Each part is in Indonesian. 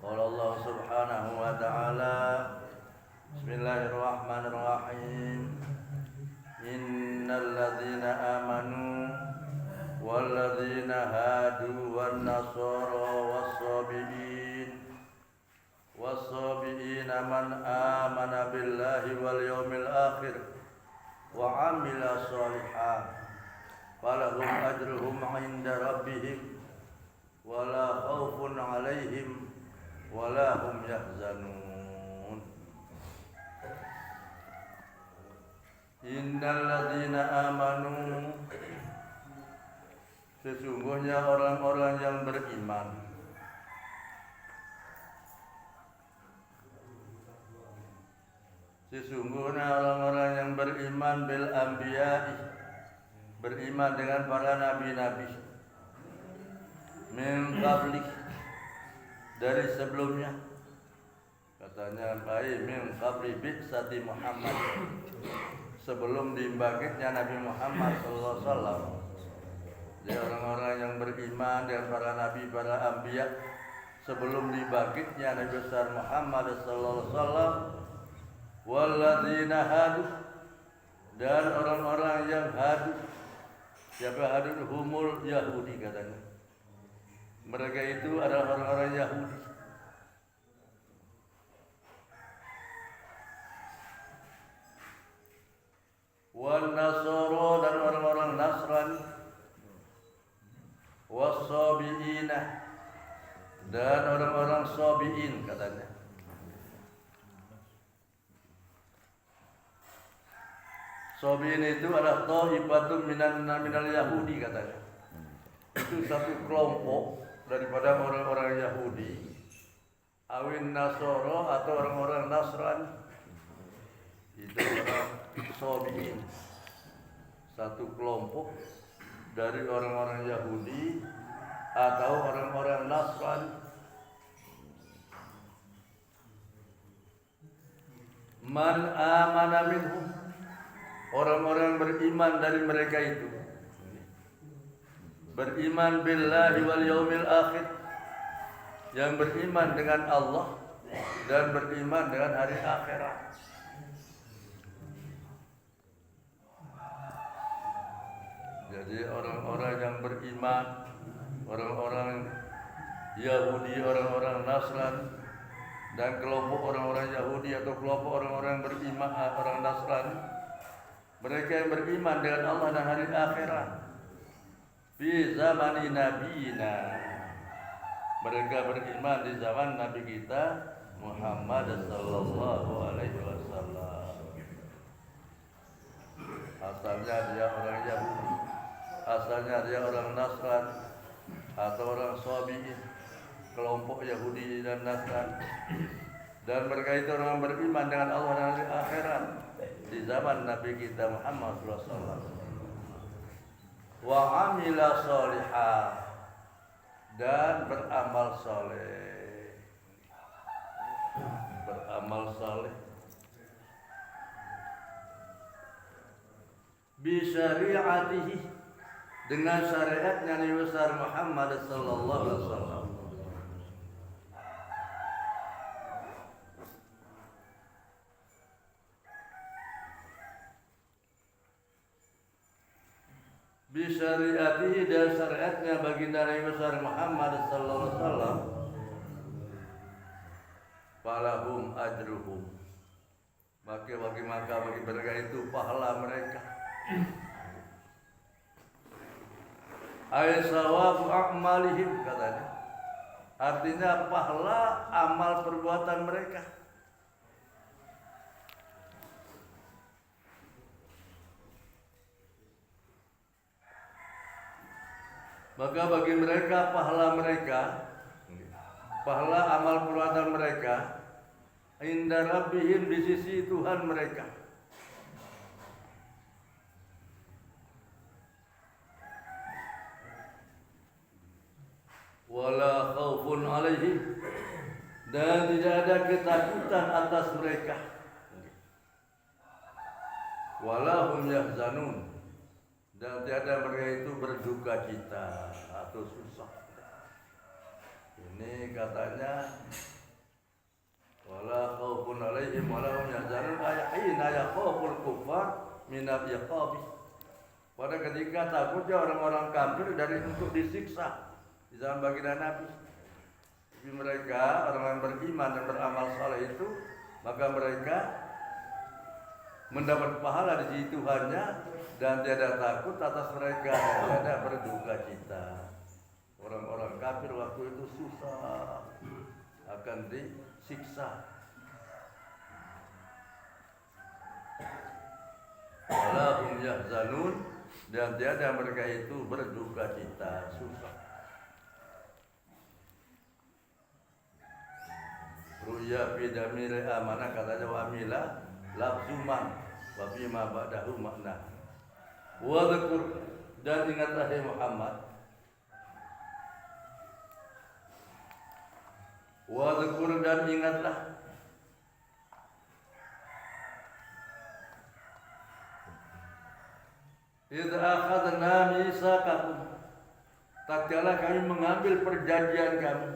Qala Allah subhanahu wa ta'ala, Bismillahirrahmanirrahim. Innal ladzina amanu wal ladzina hadu wan nasara was-sabiin man amana billahi wal yawmil akhir wa amila shalihan falahum ajruhum 'inda rabbihim wala khaufun 'alaihim wala hum yahzanun. Innal ladzina amanu, sesungguhnya orang-orang yang beriman. Sesungguhnya orang-orang yang beriman bil anbiya'i, beriman dengan para nabi-nabi, min qabli, dari sebelumnya. Katanya baik min qabli bi'sati Muhammad, sebelum dibangkitnya Nabi Muhammad sallallahu alaihi wasallam. Jadi orang-orang yang beriman dengan para nabi, para anbiya sebelum dibangkitnya Nabi besar Muhammad sallallahu alaihi wasallam. Walladzina hadu, dan orang-orang yang hadu. Siapa hadu? Humul Yahudi katanya. Mereka itu adalah orang-orang Yahudi. Wan Nasara, dan orang-orang Nasrani. Was-sabiina, dan orang-orang sabiin katanya. Sabiin itu adalah ta'ifatun minal Yahudi katanya. Itu satu kelompok daripada orang-orang Yahudi. Awin Nasara, atau orang-orang Nasrani. Itu orang Sabiin, satu kelompok dari orang-orang Yahudi atau orang-orang Nasrani. Man amana minhum, orang-orang beriman dari mereka itu, beriman billahi wal yaumil akhir, yang beriman dengan Allah dan beriman dengan hari akhirat. Jadi orang-orang yang beriman, orang-orang Yahudi, orang-orang Nasrani, dan kelompok orang-orang Yahudi atau kelompok orang-orang beriman, orang Nasrani, mereka yang beriman dengan Allah dan hari akhirat. Fi zamani nabiyina, mereka beriman di zaman Nabi kita Muhammad sallallahu alaihi wasallam. Asalnya dia orang Yahudi, asalnya dia orang Nasrani atau orang Sabiin, kelompok Yahudi dan Nasrani. Dan mereka itu orang beriman dengan Allah dan hari akhirat di zaman Nabi kita Muhammad sallallahu alaihi wasallam. Wa amila sholihah, dan beramal saleh. Beramal saleh bi syari'atihi, dengan syariatnya Nabi besar Muhammad sallallahu alaihi wasallam. Bi syari'atihi, dan syariatnya baginda Nabi besar Muhammad sallallahu alaihi wasallam. Falahum ajruhum, maka bagi mereka itu pahala mereka. Ay sawabu a'malihim katanya. Artinya pahala amal perbuatan mereka. Maka bagi mereka pahala mereka, pahala amal perbuatan mereka, inda rabbihim, di sisi Tuhan mereka. Wala khaufun alaihim, dan tidak ada ketakutan atas mereka. Wala hum yahzanun, dan tiada mereka itu berduka cita atau susah. Ini katanya alaihim wa lahum yahzanun ayina yaqaful kuffar min al-iqabi. Pada ketika takutnya orang-orang kafir dari untuk disiksa di zaman baginda Nabi. Tapi mereka orang yang beriman dan beramal saleh itu, maka mereka mendapat pahala di sisi Tuhannya dan tiada takut atas mereka dan tiada berduka cita. Orang-orang kafir waktu itu susah akan disiksa. Walahum yahzanun, dan tiada mereka itu berduka cita, susah. Ruya fi damir amanah, katanya wa amila lafzuman wa bima ba'dahu makna. Wa dzkur, dan ingatlah hai Muhammad, wa dzkur, dan ingatlah idza akhadna mitsaqakum, tatkala kami mengambil perjanjian kami.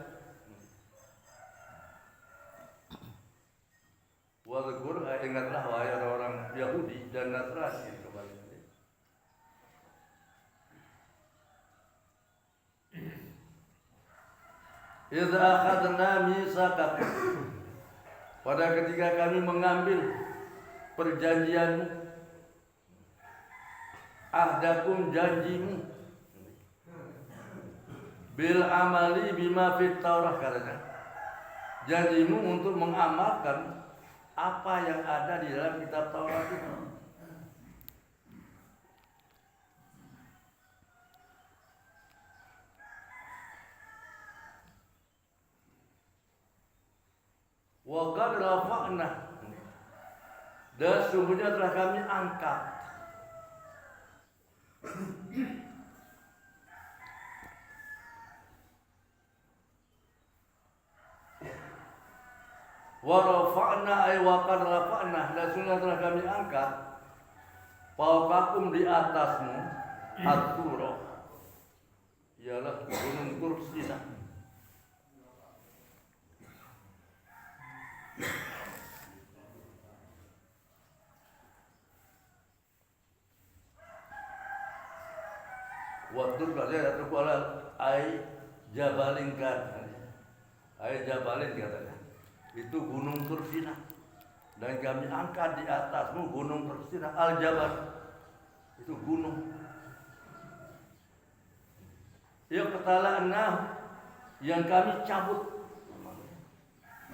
Wa dzkur, ingatlah wahai orang Yahudi dan Nasrani kembali. Idza akhadna mitsaqakum, pada ketika kami mengambil perjanjianmu, ahdakum, janjimu, bil amali bima fit Taurah, katanya janjimu untuk mengamalkan apa yang ada di dalam kitab Taurat itu. Wa qad rafa'na, dan sungguhnya telah kami angkat wa rafa'na ay wa qad rafa'na, dan sungguhnya telah kami angkat fawqakum, di atasmu, at-Turah, ialah gunung Tursina. Waktu katanya atau kuala ai jabalingkan, ai jabalin katanya, itu gunung Tursina, dan kami angkat di atasmu gunung Tursina, al jabal, itu gunung. Ya ketala'na, yang kami cabut.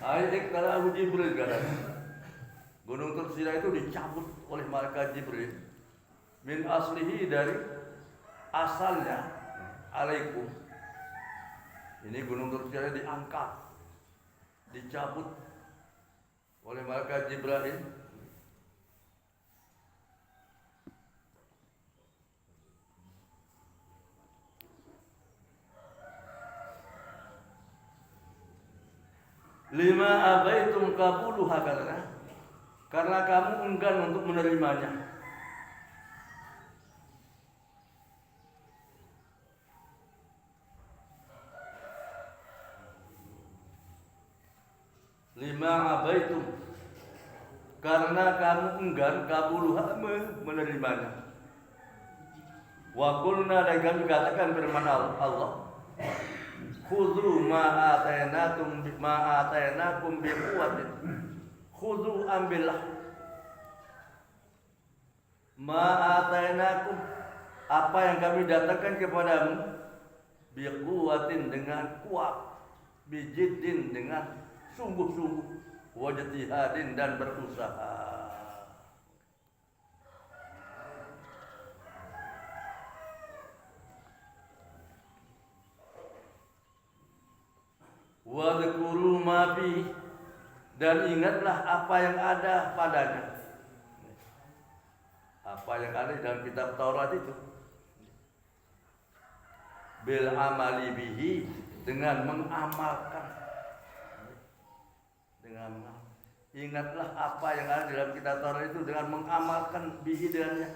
Ai iktala Jibril katanya, gunung Tursina itu dicabut oleh malaikat Jibril, min aslihi, dari asalnya, alaikum. Ini gunung Tursina diangkat, dicabut oleh malaikat Jibril. Lima abaitum qabuluha, katanya, karena kamu enggan untuk menerimanya. Lima abaitum, karena kamu enggan, qabuluha, menerimanya. Wa qulna, dan kami katakan firman Allah, khudhu ma atainakum bi quwwatin, khudhu, ambillah, ma atainakum, apa yang kami datangkan kepadamu, bi quwwatin, dengan kuat, bi jiddin, dengan sungguh-sungguh, wa jtihadin, dan berusaha. Wa dzkuru ma fi, dan ingatlah apa yang ada padanya, apa yang ada dalam kitab Taurat itu, bil amali bihi, dengan mengamalkan, dengan ingatlah apa yang ada dalam kitab Taurat itu dengan mengamalkan bihi, dengannya.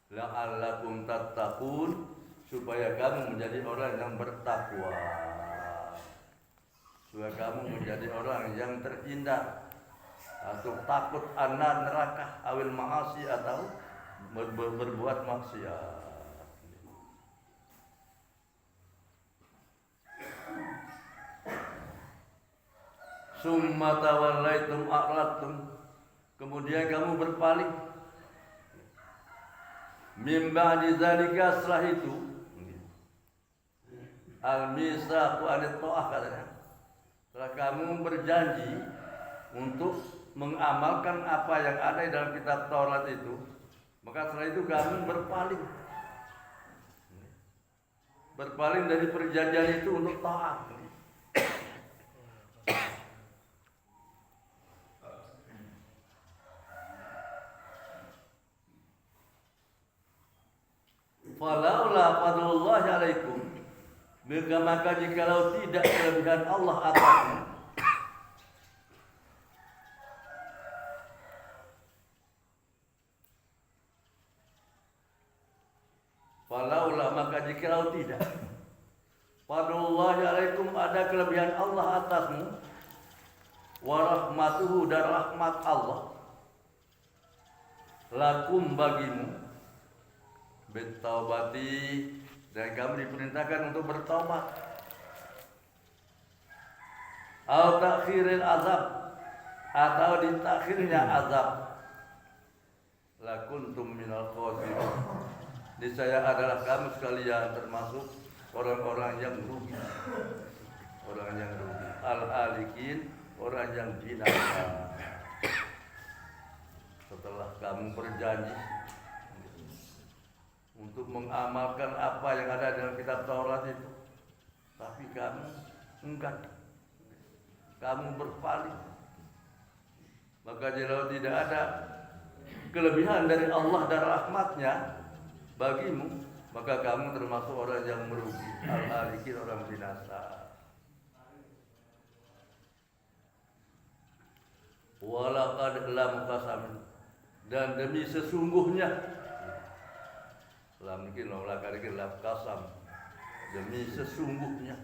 La'allakum tattaqun, supaya kamu menjadi orang yang bertakwa, supaya kamu menjadi orang yang terhindar atau takut anak neraka awil ma'asi atau berbuat maksiat. Summa tawallaitum a'radtum, kemudian kamu berpaling. Mim ba'di zalika, setelah itu al-misaqu anit ta'ah katanya. Setelah kamu berjanji untuk mengamalkan apa yang ada di dalam kitab Taurat itu, maka setelah itu kamu berpaling dari perjanjian itu untuk taat. Falaula fadlullahi alaikum, maka jikalau tidak kelebihan Allah atasmu, falaula, maka jikalau tidak fadlullahi alaikum, ada kelebihan Allah atasmu, wa rahmatuhu, dan rahmat Allah, lakum, bagimu, bitaubati, dan kamu diperintahkan untuk bertaubat, atau takhiril azab, atau ditakhirnya azab, lakuntum minal khosirin, niscaya adalah kamu sekalian termasuk orang-orang yang rugi, al-halikin, orang yang binasa. Setelah kamu berjanji untuk mengamalkan apa yang ada dalam kitab Taurat itu, tapi kamu enggan, kamu berpaling, maka jika tidak ada kelebihan dari Allah dan rahmatnya bagimu, maka kamu termasuk orang yang merugi, al-halikin, orang binasa. Walaqad lam qasam, dan demi sesungguhnya, lam mungkin laqad lam qasam, demi sesungguhnya,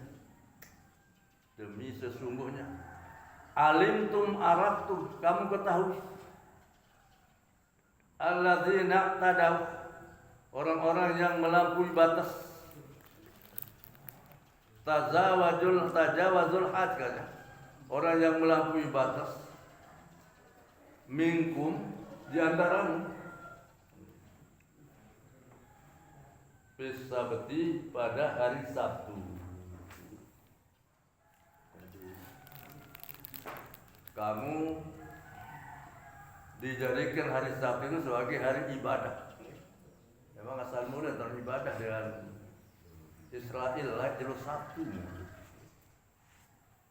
alimtum araftum, kamu ketahui, alladzina tadaw, orang-orang yang melampaui batas, tajawazul had, katanya, orang yang melampaui batas, minkum, di antaramu, Sabti, pada hari Sabtu. Kamu dijadikan hari Sabtu itu sebagai hari ibadah. Memang asal mula dalam ibadah dengan Israel lah jelas Sabtu.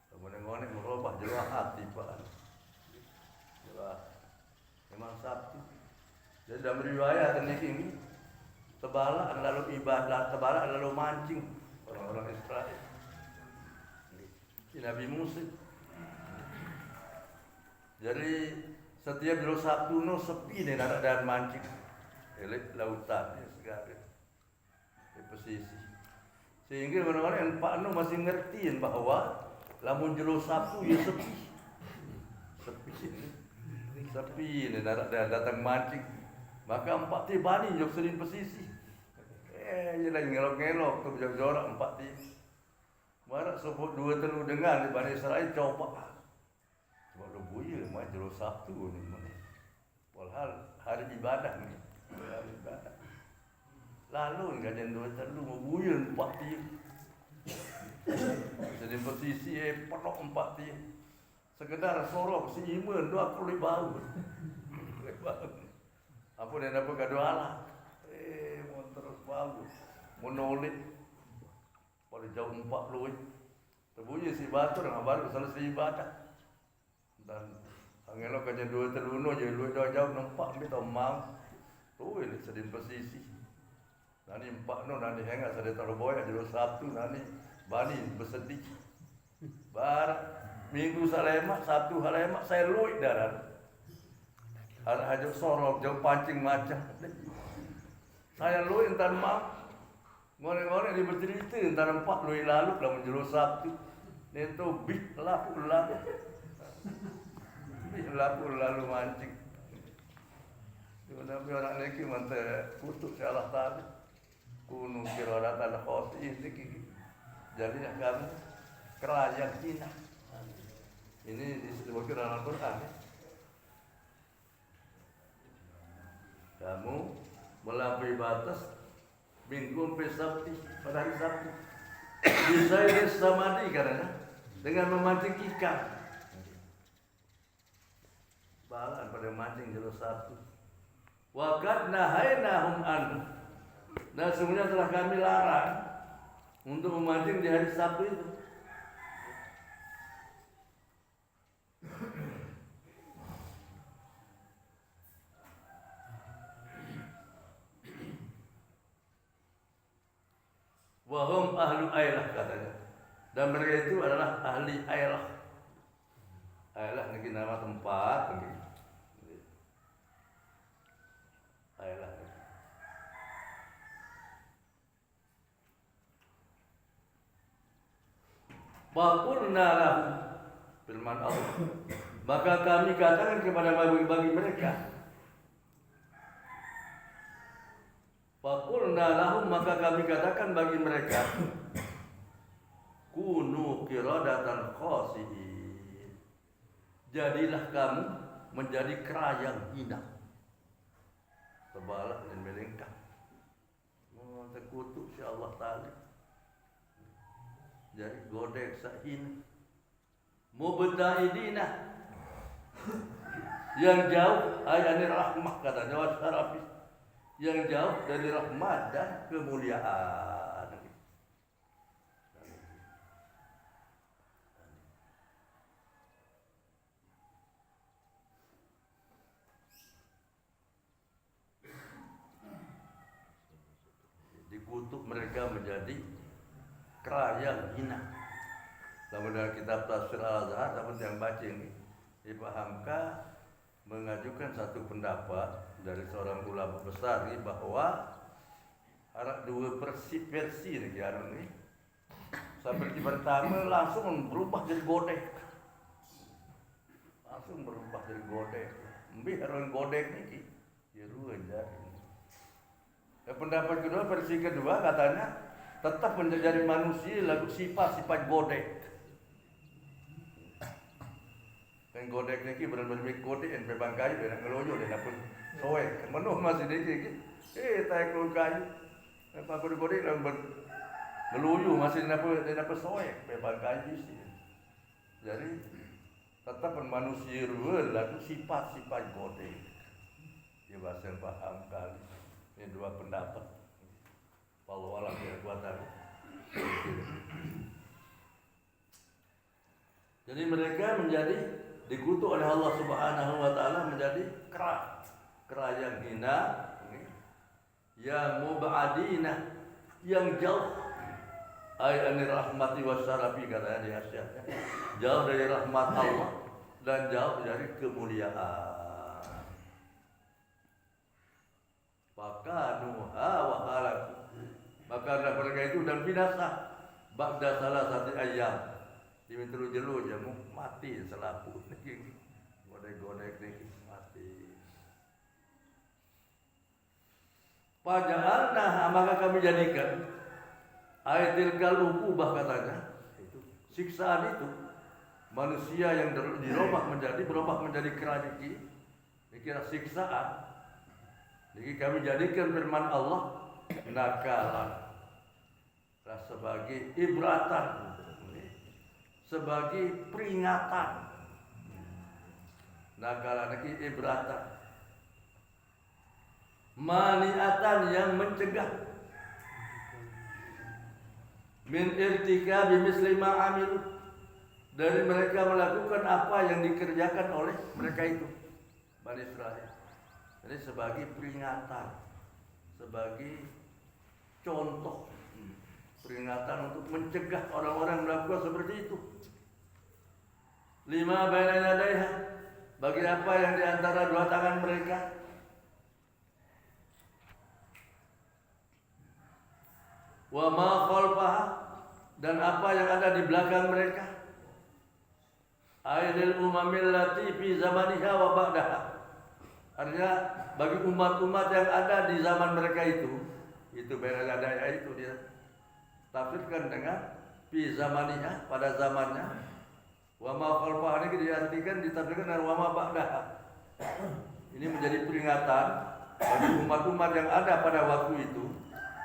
Kemudian merubah jelas hati Pak. Jelas memang Sabtu. Jadi dalam riwayat ini tebalak lalu ibadah, tebalak lalu mancing orang-orang Israel. Nabi Musa. Jadi setiap jelas Sabtu no sepi nih ada dan mancing. Elit lautan ya segala di pesisir. Sehingga orang-orang yang Pak Nu masih ngertiin bahwa lamun jelas Sabtu ya sepi ini datang mancing. Maka 4 tibani jok sering pesisir. Jalan ngelok-ngelok tu jorak 4 ti. Marak sebut 2 telu dengan di Bani Israel coba. Sebab lu buaya mah jelas Sabtu ni mana. Walhal hari ibadah ni. Hari ibadah. Lalu gajian 2 telu mau buaya 4 ti. Jadi pesisir penuh 4 ti. Sekedar sorok si iman 20 bau. Apa dia dapat gaduh Allah? Mau terus bagus, menolak pada jauh 40. Terbunyi si batu dengan baru selesai ibadah. Dan angelok aja 2 teluno je lu jauh nampak ni tau mau. Tu ini sedin pesisi. Nani 4 no nani hengat sedih terboy aja 1 nani bani bersedih. Bar minggu salemak Sabtu halemak saya luit darat. Ada aja sorok jauh pancing macam. Saya lu intan maaf Ngoreng-ngoreng dia bercerita antara 4 luar lalu lah menjeluh Sabtu. Dia tu bih lapu lalu. Bih lapu lalu mancing. Tapi orang ni mantap kutuk salah tadi. Kuno kira datang khos ini. Jadi kamu kerajaan Cina. Ini disebutkan dalam Al-Quran. Kamu melampaui batas minggu sampai Sabtu, pada hari Sabtu. Bisa samadhi karena dengan memancing ikan. Balan pada mancing jelas Sabtu. Wa qad nahainahum anhu. Dan sebenarnya telah kami larang untuk memancing di hari Sabtu itu. Wahum ahlu ailah katanya. Dan mereka itu adalah ahli ailah. Ailah ini nama tempat. Ailah. Waqulna lahum, firman Allah. Maka kami katakan kepada bagi mereka. Waqulna lahum, maka kami katakan bagi mereka, kunu qiradatan khasi'in. Jadilah kamu menjadi kera yang hina. Tebalak dan melengkap. Terkutuk si Allah Ta'ala. Jadi godek sahina. Mubta'idina. Yang jauh ayani rahmah kata Jawad Syarafi. Yang jauh dari rahmat dan kemuliaan. Dikutuk mereka menjadi kera yang hina. Dalam kitab Tafsir Al-Azhar, teman yang baca ini, dipahamkan mengajukan satu pendapat dari seorang ulama besar ini bahwa ada 2 versi ini. Seperti pertama langsung berubah jadi godek. Langsung berubah jadi godek. Mbih orang godek ini ya ruang jadi. Pendapat kedua, versi kedua katanya tetap menjadi manusia lalu sifat-sifat godek. Dan godek ni benar-benar godek yang bebang kayu dan ngeloyo dan apa soek. Menuh masih ni tay keluar kayu. Apa godek dan ngeloyo masih dan apa soek bebang kayu sih. Jadi tetap manusia ruang lalu sifat-sifat godek. Dia bahasa yang paham kali. Ini 2 pendapat. Wallahu a'lam bishawab. Jadi mereka menjadi dikutuk oleh Allah Subhanahu wa taala menjadi kera yang hina, yang mubadina, yang jauh ayani rahmati wasyarafi katanya di asyarnya. Jauh dari rahmat Allah dan jauh dari kemuliaan. Fakanuha wa halaku. Maka mereka itu dan binasa ba'da salah satu ayam. Diminta jelu jamu mati selapu. Godek-godek ni mati. Pajalna maka kami jadikan ayatil kalubah katanya itu siksaan itu manusia yang berubah menjadi kerajaan. Dikira siksaan. Jadi kami jadikan firman Allah nakalan sebagai ibratan, sebagai peringatan. Nakalan lagi ibratan, maniatan yang mencegah min irtikabi misli ma amilu, dari mereka melakukan apa yang dikerjakan oleh mereka itu Bani Israel. Jadi sebagai peringatan, sebagai contoh, peringatan untuk mencegah orang-orang melakukan seperti itu. 5 baina yadaiha, bagi apa yang di antara 2 tangan mereka. wa ma khalfaha, dan apa yang ada di belakang mereka. Ailil umamil lati fi zamaniha wa ba'daha. Artinya bagi umat-umat yang ada di zaman mereka itu beradanya itu dia tafsirkan dengan fi zamaniha, pada zamannya. Wa ma khalfaha ini diartikan ditafsirkan dengan wa ma ba'daha. Ini menjadi peringatan bagi umat-umat yang ada pada waktu itu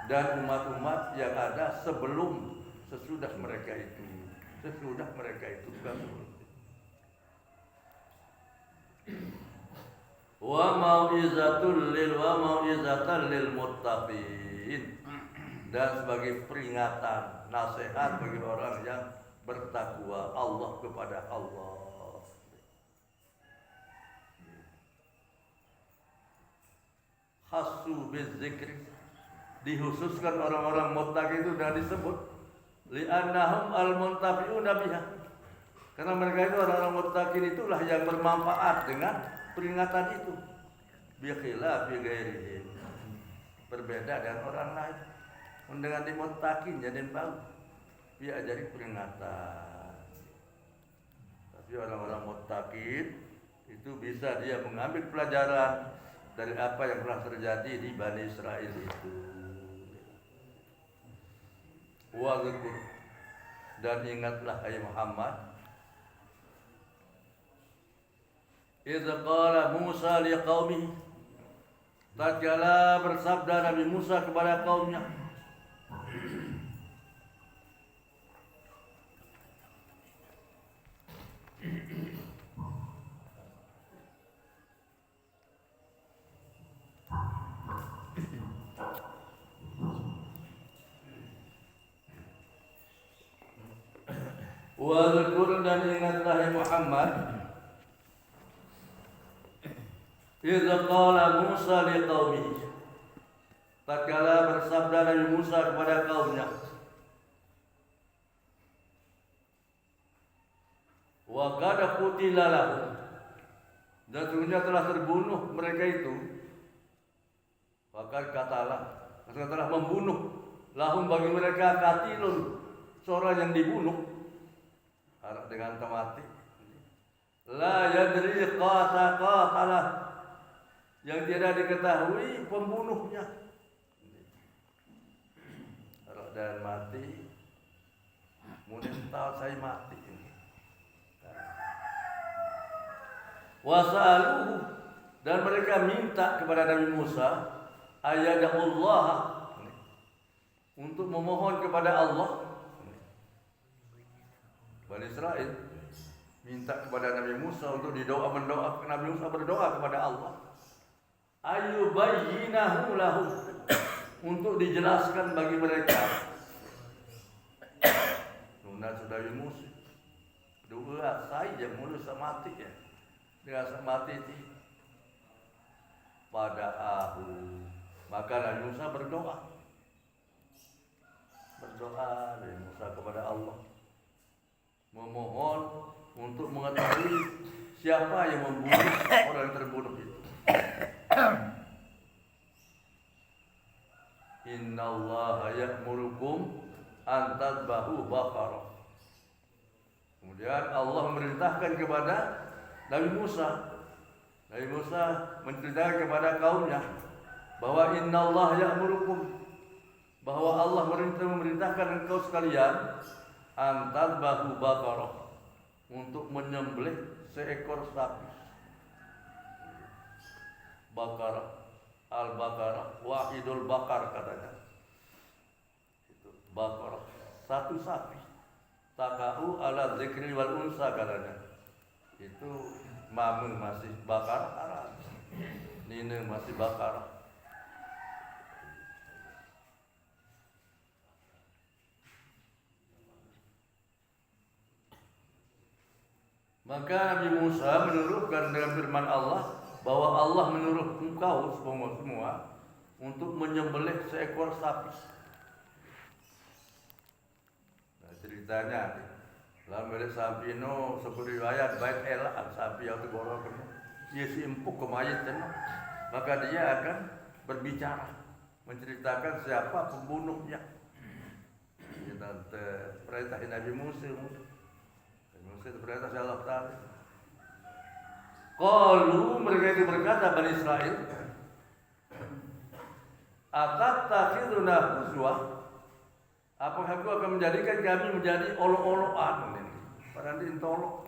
dan umat-umat yang ada sesudah mereka itu bukan sebelum. Wa mau'izatan lil muttaqin, dan sebagai peringatan, nasihat bagi orang yang bertakwa Allah kepada Allah. Khassu bizzikri, dikhususkan orang-orang muttaqin itu dan disebut li'annahum al-muntafi'una biha, karena mereka itu orang-orang muttaqin itulah yang bermanfaat dengan peringatan itu. Bi khilafi ghairihim, berbeda dengan orang lain. Dengan di muttaqin jadi tahu dia ajari peringatan. Tapi orang-orang muttaqin itu bisa dia mengambil pelajaran dari apa yang pernah terjadi di Bani Israel itu. Wa dzkur, dan ingatlah hai Muhammad, idza qala Musa liqaumihi, tatkala bersabda Nabi Musa kepada kaumnya. Wa dzkur, dan ingatlah Muhammad, idza qala Musa liqaumihi, tatkala bersabda Nabi Musa kepada kaumnya. Wa qad qutila lahum, dan sesungguhnya telah terbunuh mereka itu. Bahkan telah membunuh lahum bagi mereka qatilun, seorang yang dibunuh dengan mati. La yadri qatalah, yang tidak diketahui pembunuhnya. Dan mati, mungkin tahu saya mati ini. Wasa'aluhu, dan mereka minta kepada Nabi Musa ayadahullah, untuk memohon kepada Allah. Bani Israel minta kepada Nabi Musa untuk mendoakan Nabi Musa berdoa kepada Allah. Ayubayyinahu lahum, untuk dijelaskan bagi mereka. Nuna sudah Musa doa saya mulus mati ya. Dengan mati itu pada maka Nabi Musa berdoa Nabi Musa kepada Allah, memohon untuk mengetahui siapa yang membunuh orang yang terbunuh itu. Innallaha ya'murukum an tadbahu baqarah. Kemudian Allah memerintahkan kepada Nabi Musa menceritakan kepada kaumnya bahwa innallaha ya'murukum, bahwa Allah memerintahkan engkau sekalian an tadbahu baqarah, untuk menyembelih seekor sapi. Baqarah, al-baqarah, wahidul baqar katanya. Itu baqarah, satu sapi. Takau ala dzikri wal unsa katanya. Itu mamu masih baqarah Arab, nine masih baqarah. Maka Nabi Musa menuruhkan dengan firman Allah bahwa Allah menyuruh engkau semua untuk menyembelih seekor sapi. Nah, ceritanya dalam sapi no seperti riwayat baik elak sapi yang tergolong dia si empuk ke mayat, maka dia akan berbicara menceritakan siapa pembunuhnya. tante perintah Nabi Musa. Nabi Musa itu perintah Allah Ta'ala. Qalu mereka itu berkata Bani Israel, "Atattakhiduna huzwa?" Apakah kau akan menjadikan kami menjadi olok-olokan ini? Padahal intolok.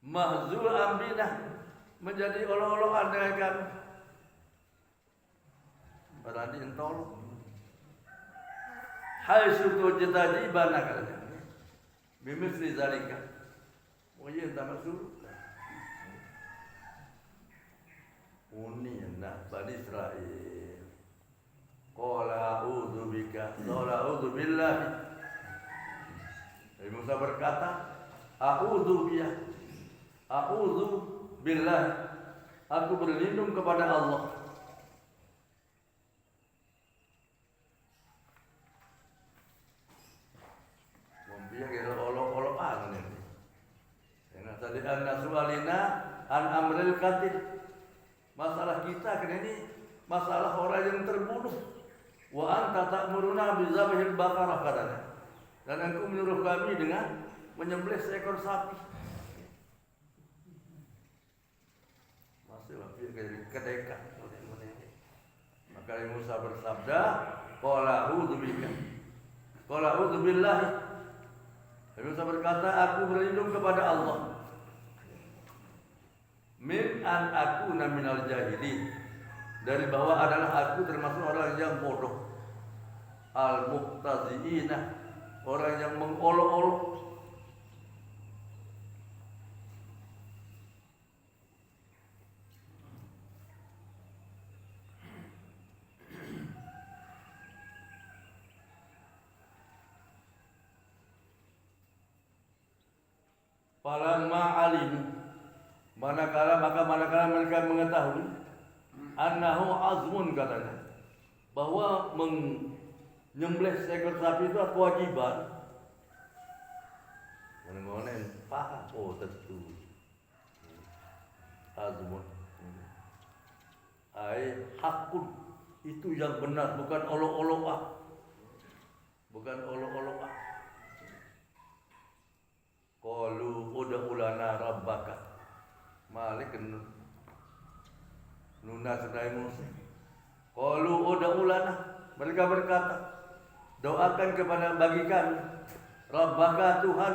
Mahzul ambinah, menjadi olok-olokan dengan kami. Padahal intolok. Hai suku jitajibana katanya. Bimisli zalika. Oh iya, tak masuk. Nah, Bani Israel. Qala a'udzu bika, qala a'udzu billahi. Nabi Musa berkata, a'udzu biya. A'udzu billahi. Aku berlindung kepada Allah. Membiak kira olok-olokan ini. Karena tadi an-nasu'alina an amril qatil. Masalah kita kan ini masalah orang yang terbunuh. Wa anta ta'muruna bizabhil baqarah katanya. Dan engkau menyuruh kami dengan menyembelih seekor sapi. Masih lebih kedekat. Maka Musa bersabda, qala a'udzu bika. Qala a'udzu billahi. Musa berkata, aku berlindung kepada Allah. Min an akuna minal jahilin, dari bahwa adalah aku termasuk orang yang bodoh. Al muqtaziina, orang yang mengolok-olok. Falamma alimu, manakala mereka mengetahui annahu azmun katanya, bahwa menyembelih seekor sapi itu kewajiban. Ngonen paham, oh tentu azmun ai hakun, itu yang benar, bukan olok-olokan. Bukan olok-olokan. Qalu ud'u lana rabbaka. Malik Nuna sedai Musa. Qalu ud'u lana, mereka berkata, doakan kepada bagi kami Rabbaka Tuhan,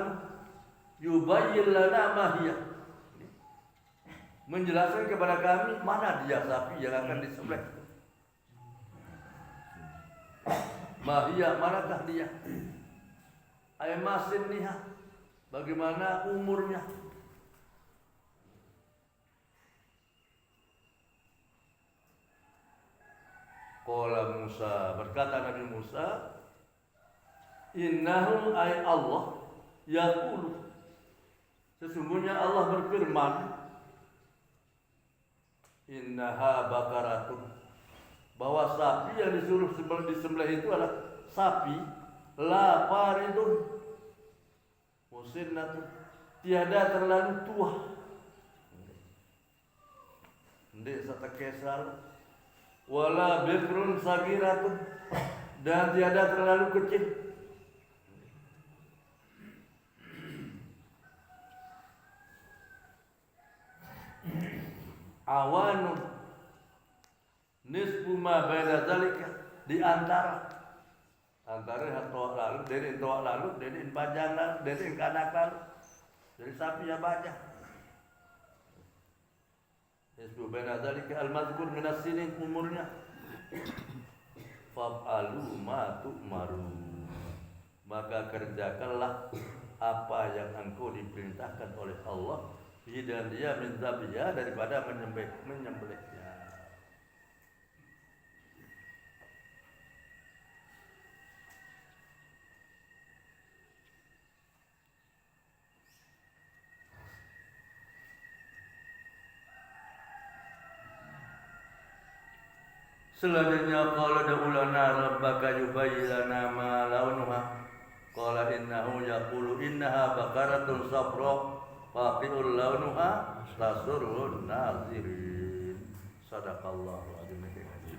yubayyin lana ma hiya, menjelaskan kepada kami mana dia sapi yang akan disembelih. Ma hiya, manakah dia? Ay masinniha, bagaimana umurnya? Qala Musa, berkata Nabi Musa, innahu ay Allah yaqulu, sesungguhnya Allah berfirman, innaha bakaratun, bahwa sapi yang disuruh disembelih itu adalah sapi la faridun musinnatun, tiada terlalu tua, ndek satekesal, wala bikrun sagiratun, dan tiada terlalu kecil. Awanun nisfu ma baina zalika, di antara toak lalu, dari toak lalu, dari bajang lalu, dari kanak lalu, dari sapi yang bajang. Nisfu baina zalika al-mazkur min as-sinin, umurnya. Fa'alu ma tu'maru, maka kerjakanlah apa yang engkau diperintahkan oleh Allah, dan dia minta biya daripada menyembelihnya. Selanjutnya qala da'ulana rabbaka yubayyin lana ma launuha. Qala innahu yaqulu innaha baqaratun safra faqi'ul launuha tasurrun nazirin. Sadaqah. Barakallahu azim.